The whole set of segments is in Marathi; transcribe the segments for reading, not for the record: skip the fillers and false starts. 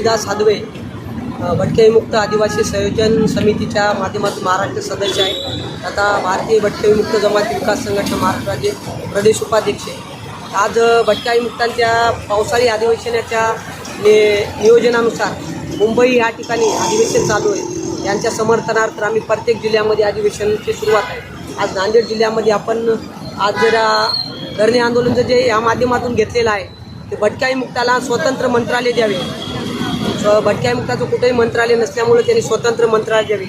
रविदास हादवे भटके विमुक्त आदिवासी संयोजन समितीच्या माध्यमातून महाराष्ट्र सदस्य आहे. आता भारतीय भटके विमुक्त जमाती विकास संघटना महाराष्ट्र राज्य प्रदेश उपाध्यक्ष आहे. आज भटक्या विमुक्तांच्या पावसाळी अधिवेशनाच्या नियोजनानुसार मुंबई या ठिकाणी अधिवेशन चालू आहे. यांच्या समर्थनार्थ आम्ही प्रत्येक जिल्ह्यामध्ये अधिवेशनाची सुरुवात आहे. आज नांदेड जिल्ह्यामध्ये आपण आज जरा धरणे आंदोलन जे या माध्यमातून घेतलेलं आहे ते भटक्या विमुक्ताला स्वतंत्र मंत्रालय द्यावे. भटक्या विमुक्ताचं कुठेही मंत्रालय नसल्यामुळे त्यांनी स्वतंत्र मंत्रालय द्यावे.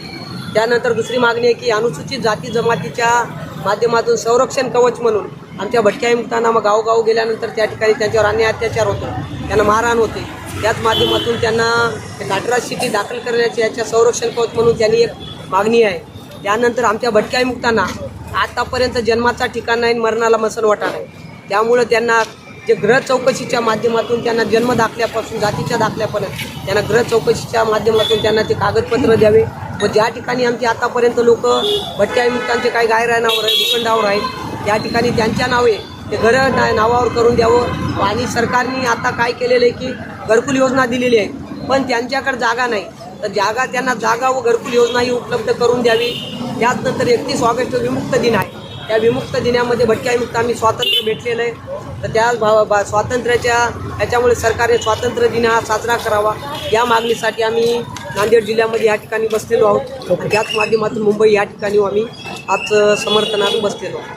त्यानंतर दुसरी मागणी आहे की अनुसूचित जाती जमातीच्या माध्यमातून संरक्षण कवच म्हणून आमच्या भटक्या विमुक्तांना मग गावोगाव गेल्यानंतर त्या ठिकाणी त्यांच्यावर अन्याय अत्याचार होतो, त्यांना मारहाण होते. त्याच माध्यमातून त्यांना घाटराज शिटी दाखल करण्याची याच्या संरक्षण कवच म्हणून त्यांनी एक मागणी आहे. त्यानंतर आमच्या भटक्या विमुक्तांना आतापर्यंत जन्माचा ठिकाण नाही, मरणाला मसनवटा नाही. त्यामुळं त्यांना जे गृह चौकशीच्या माध्यमातून त्यांना जन्म दाखल्यापासून जातीच्या दाखल्यापर्यंत त्यांना गृह चौकशीच्या माध्यमातून त्यांना ते कागदपत्र द्यावे. व ज्या ठिकाणी आमचे आतापर्यंत लोक भटक्या विमुक्तांचे काही गायरानावर आहे, भूखंडावर आहेत, त्या ठिकाणी त्यांच्या नावे ते घरं नावावर करून द्यावं. आणि सरकारने आता काय केलेलं आहे की घरकुल योजना दिलेली आहे, पण त्यांच्याकडे जागा नाही. तर त्यांना जागा व घरकुल योजना ही उपलब्ध करून द्यावी. त्याचनंतर 31 ऑगस्ट विमुक्त दिन आहे. त्या विमुक्त दिनामध्ये भटक्या विमुक्त आम्ही स्वातंत्र्य भेटलेलं आहे. तर त्या स्वातंत्र्याच्या याच्यामुळे सरकारने स्वातंत्र्य दिन हा साजरा करावा या मागणीसाठी आम्ही नांदेड जिल्ह्यामध्ये या ठिकाणी बसलेलो आहोत. त्याच माध्यमातून मुंबई या ठिकाणी आम्ही आज समर्थनार्थ बसलेलो आहोत.